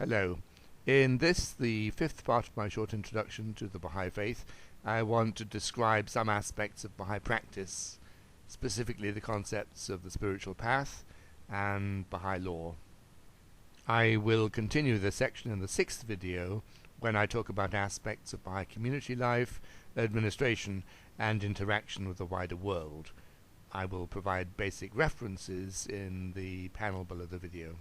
Hello. In this, the fifth part of my short introduction to the Baha'i Faith, I want to describe some aspects of Baha'i practice, specifically the concepts of the spiritual path and Baha'i law. I will continue this section in the sixth video when I talk about aspects of Baha'i community life, administration, and interaction with the wider world. I will provide basic references in the panel below the video.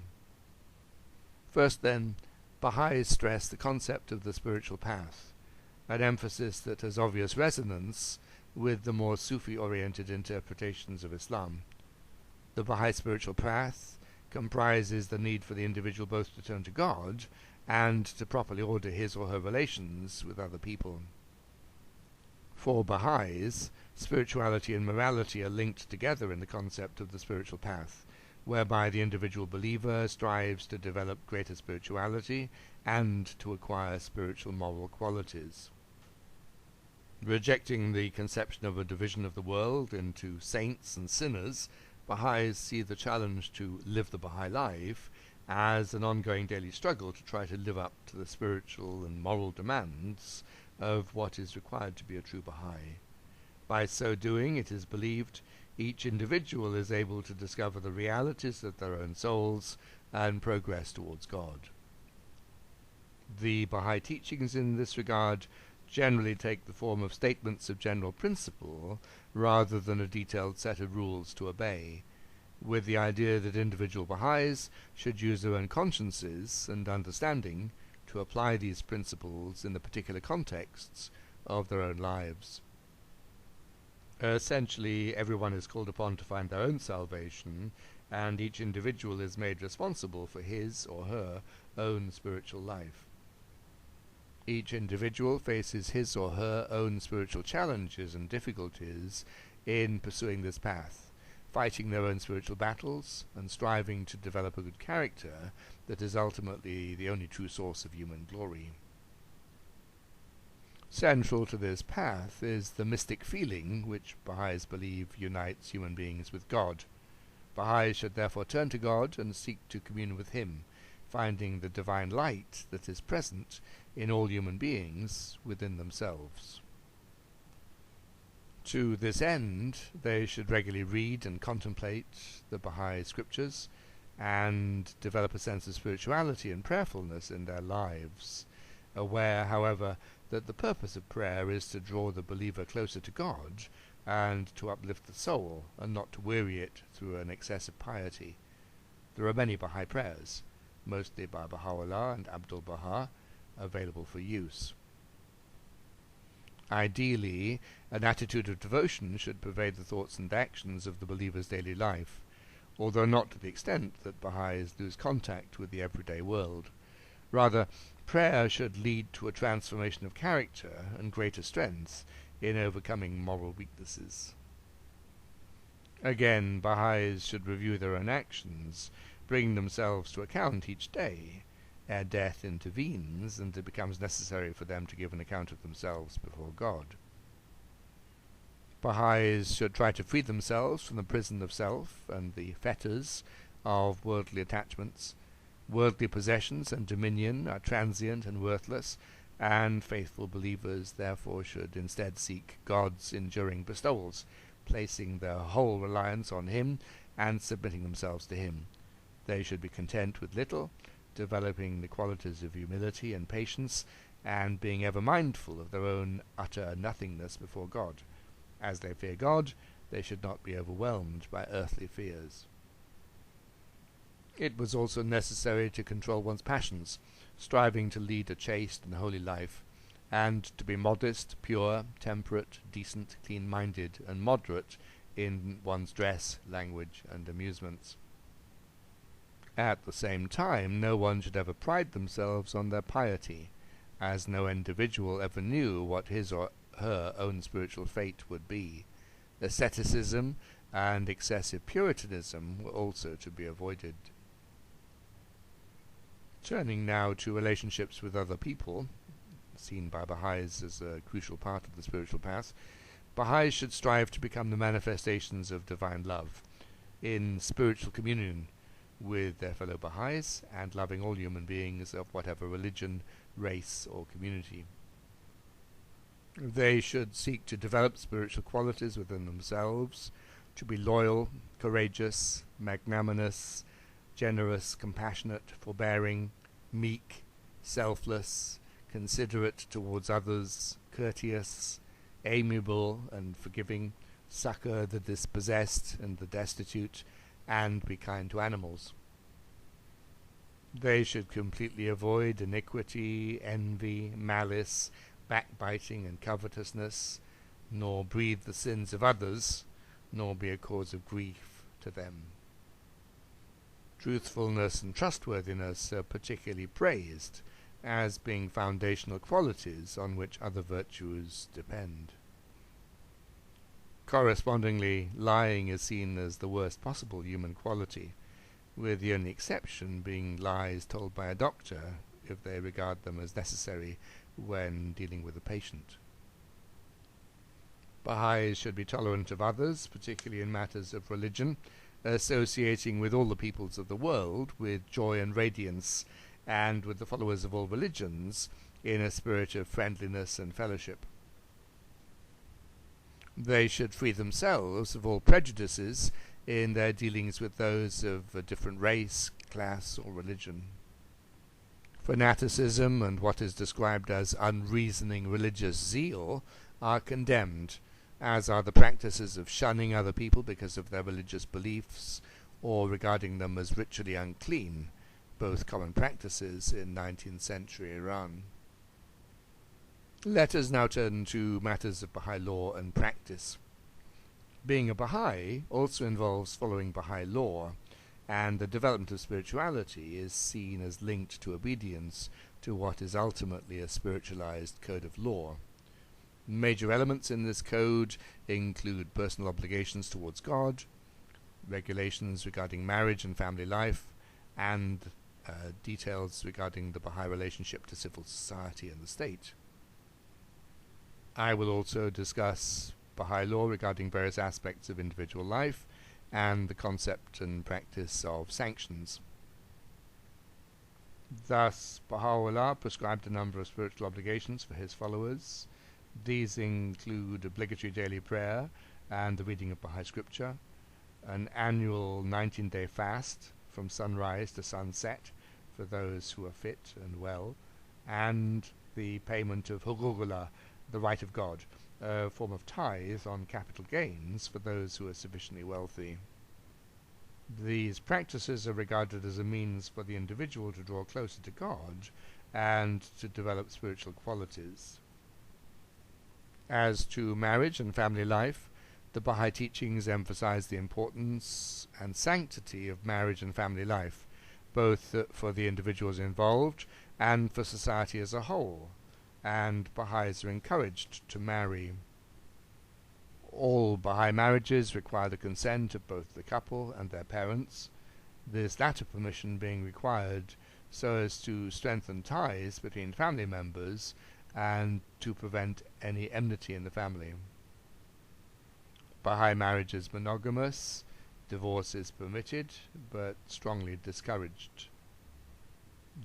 First then, Baha'is stress the concept of the spiritual path, an emphasis that has obvious resonance with the more Sufi-oriented interpretations of Islam. The Baha'i spiritual path comprises the need for the individual both to turn to God and to properly order his or her relations with other people. For Baha'is, spirituality and morality are linked together in the concept of the spiritual path, whereby the individual believer strives to develop greater spirituality and to acquire spiritual moral qualities. Rejecting the conception of a division of the world into saints and sinners, Baha'is see the challenge to live the Baha'i life as an ongoing daily struggle to try to live up to the spiritual and moral demands of what is required to be a true Baha'i. By so doing, it is believed, each individual is able to discover the realities of their own souls and progress towards God. The Baha'i teachings in this regard generally take the form of statements of general principle rather than a detailed set of rules to obey, with the idea that individual Baha'is should use their own consciences and understanding to apply these principles in the particular contexts of their own lives. Essentially, everyone is called upon to find their own salvation, and each individual is made responsible for his or her own spiritual life. Each individual faces his or her own spiritual challenges and difficulties in pursuing this path, fighting their own spiritual battles and striving to develop a good character that is ultimately the only true source of human glory. Central to this path is the mystic feeling which Baha'is believe unites human beings with God. Baha'is should therefore turn to God and seek to commune with Him, finding the divine light that is present in all human beings within themselves. To this end, they should regularly read and contemplate the Baha'i scriptures and develop a sense of spirituality and prayerfulness in their lives, aware, however, that the purpose of prayer is to draw the believer closer to God and to uplift the soul, and not to weary it through an excessive piety. There are many Baha'i prayers, mostly by Baha'u'llah and Abdul-Baha, available for use. Ideally, an attitude of devotion should pervade the thoughts and actions of the believer's daily life, although not to the extent that Baha'is lose contact with the everyday world. Rather, prayer should lead to a transformation of character and greater strength in overcoming moral weaknesses. Again, Baha'is should review their own actions, bring themselves to account each day, ere death intervenes and it becomes necessary for them to give an account of themselves before God. Baha'is should try to free themselves from the prison of self and the fetters of worldly attachments. Worldly possessions and dominion are transient and worthless, and faithful believers therefore should instead seek God's enduring bestowals, placing their whole reliance on Him and submitting themselves to Him. They should be content with little, developing the qualities of humility and patience, and being ever mindful of their own utter nothingness before God. As they fear God, they should not be overwhelmed by earthly fears. It was also necessary to control one's passions, striving to lead a chaste and holy life, and to be modest, pure, temperate, decent, clean-minded, and moderate in one's dress, language, and amusements. At the same time, no one should ever pride themselves on their piety, as no individual ever knew what his or her own spiritual fate would be. Asceticism and excessive puritanism were also to be avoided. Turning now to relationships with other people, seen by Baha'is as a crucial part of the spiritual path, Baha'is should strive to become the manifestations of divine love, in spiritual communion with their fellow Baha'is and loving all human beings of whatever religion, race, or community. They should seek to develop spiritual qualities within themselves, to be loyal, courageous, magnanimous, generous, compassionate, forbearing, meek, selfless, considerate towards others, courteous, amiable and forgiving, succor the dispossessed and the destitute, and be kind to animals. They should completely avoid iniquity, envy, malice, backbiting and covetousness, nor breathe the sins of others, nor be a cause of grief to them. Truthfulness and trustworthiness are particularly praised, as being foundational qualities on which other virtues depend. Correspondingly, lying is seen as the worst possible human quality, with the only exception being lies told by a doctor if they regard them as necessary when dealing with a patient. Baha'is should be tolerant of others, particularly in matters of religion, associating with all the peoples of the world with joy and radiance, and with the followers of all religions in a spirit of friendliness and fellowship. They should free themselves of all prejudices in their dealings with those of a different race, class, or religion. Fanaticism and what is described as unreasoning religious zeal are condemned, as are the practices of shunning other people because of their religious beliefs or regarding them as ritually unclean, both common practices in 19th century Iran. Let us now turn to matters of Baha'i law and practice. Being a Baha'i also involves following Baha'i law, and the development of spirituality is seen as linked to obedience to what is ultimately a spiritualized code of law. Major elements in this code include personal obligations towards God, regulations regarding marriage and family life, and details regarding the Baha'i relationship to civil society and the state. I will also discuss Baha'i law regarding various aspects of individual life and the concept and practice of sanctions. Thus, Baha'u'llah prescribed a number of spiritual obligations for his followers. These include obligatory daily prayer and the reading of Baha'i scripture, an annual 19-day fast from sunrise to sunset for those who are fit and well, and the payment of hugugullah, the right of God, a form of tithe on capital gains for those who are sufficiently wealthy. These practices are regarded as a means for the individual to draw closer to God and to develop spiritual qualities. As to marriage and family life, the Baha'i teachings emphasize the importance and sanctity of marriage and family life, both for the individuals involved and for society as a whole, and Baha'is are encouraged to marry. All Baha'i marriages require the consent of both the couple and their parents, this latter permission being required so as to strengthen ties between family members and to prevent any enmity in the family. Baha'i marriage is monogamous, divorce is permitted, but strongly discouraged.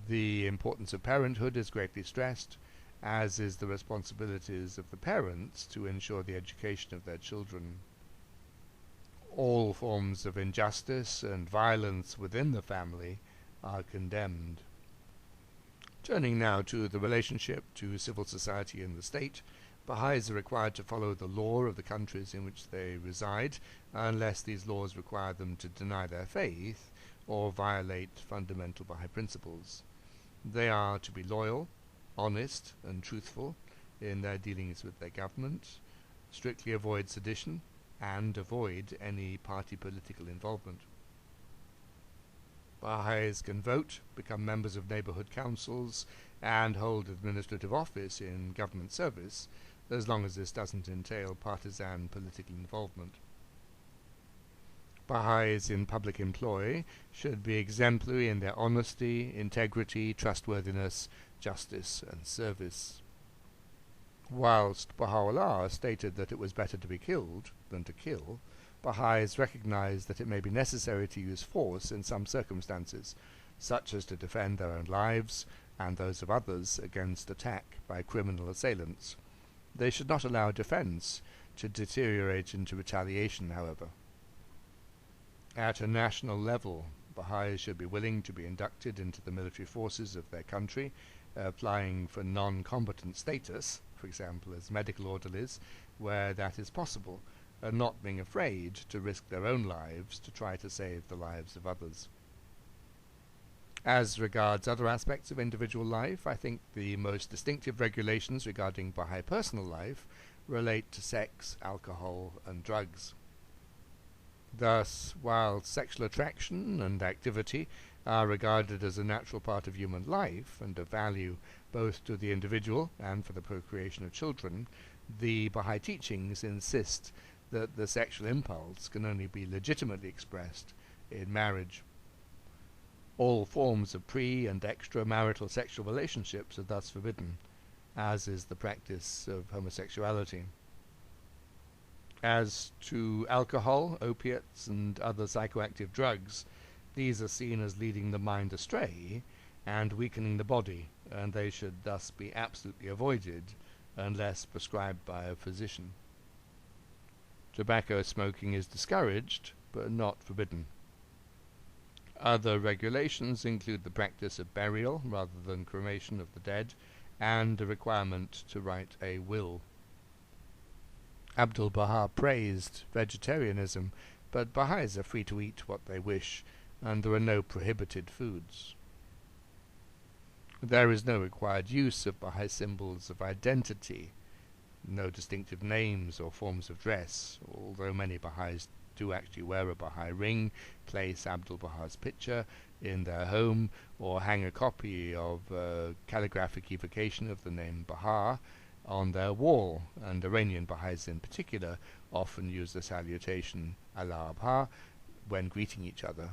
The importance of parenthood is greatly stressed, as is the responsibilities of the parents to ensure the education of their children. All forms of injustice and violence within the family are condemned. Turning now to the relationship to civil society and the state, Baha'is are required to follow the law of the countries in which they reside, unless these laws require them to deny their faith or violate fundamental Baha'i principles. They are to be loyal, honest and truthful in their dealings with their government, strictly avoid sedition, and avoid any party political involvement. Baha'is can vote, become members of neighborhood councils, and hold administrative office in government service, as long as this doesn't entail partisan political involvement. Baha'is in public employ should be exemplary in their honesty, integrity, trustworthiness, justice, and service. Whilst Baha'u'llah stated that it was better to be killed than to kill, Baha'is recognize that it may be necessary to use force in some circumstances, such as to defend their own lives and those of others against attack by criminal assailants. They should not allow defense to deteriorate into retaliation, however. At a national level, Baha'is should be willing to be inducted into the military forces of their country, applying for non-combatant status, for example as medical orderlies, where that is possible, and not being afraid to risk their own lives to try to save the lives of others. As regards other aspects of individual life, I think the most distinctive regulations regarding Baha'i personal life relate to sex, alcohol, and drugs. Thus, while sexual attraction and activity are regarded as a natural part of human life and of value both to the individual and for the procreation of children, the Baha'i teachings insist that the sexual impulse can only be legitimately expressed in marriage. All forms of pre- and extramarital sexual relationships are thus forbidden, as is the practice of homosexuality. As to alcohol, opiates, and other psychoactive drugs, these are seen as leading the mind astray and weakening the body, and they should thus be absolutely avoided unless prescribed by a physician. Tobacco smoking is discouraged, but not forbidden. Other regulations include the practice of burial rather than cremation of the dead, and a requirement to write a will. Abdu'l-Baha praised vegetarianism, but Baha'is are free to eat what they wish, and there are no prohibited foods. There is no required use of Baha'i symbols of identity, no distinctive names or forms of dress, although many Baha'is do actually wear a Baha'i ring, place Abdu'l-Baha's picture in their home, or hang a copy of a calligraphic evocation of the name Baha on their wall, and Iranian Baha'is in particular often use the salutation Allah Abha when greeting each other.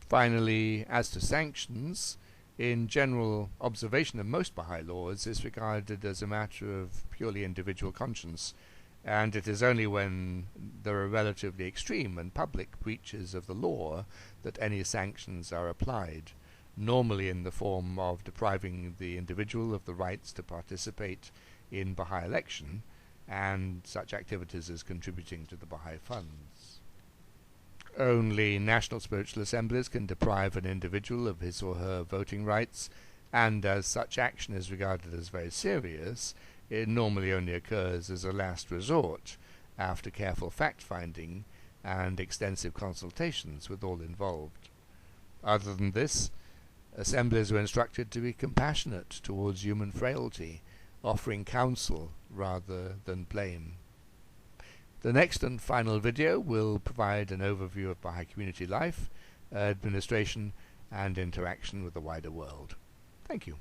Finally, as to sanctions, in general, observation of most Baha'i laws is regarded as a matter of purely individual conscience, and it is only when there are relatively extreme and public breaches of the law that any sanctions are applied, normally in the form of depriving the individual of the rights to participate in Baha'i election, and such activities as contributing to the Baha'i funds. Only national spiritual assemblies can deprive an individual of his or her voting rights, and as such action is regarded as very serious, it normally only occurs as a last resort, after careful fact-finding and extensive consultations with all involved. Other than this, assemblies are instructed to be compassionate towards human frailty, offering counsel rather than blame. The next and final video will provide an overview of Baha'i community life, administration, and interaction with the wider world. Thank you.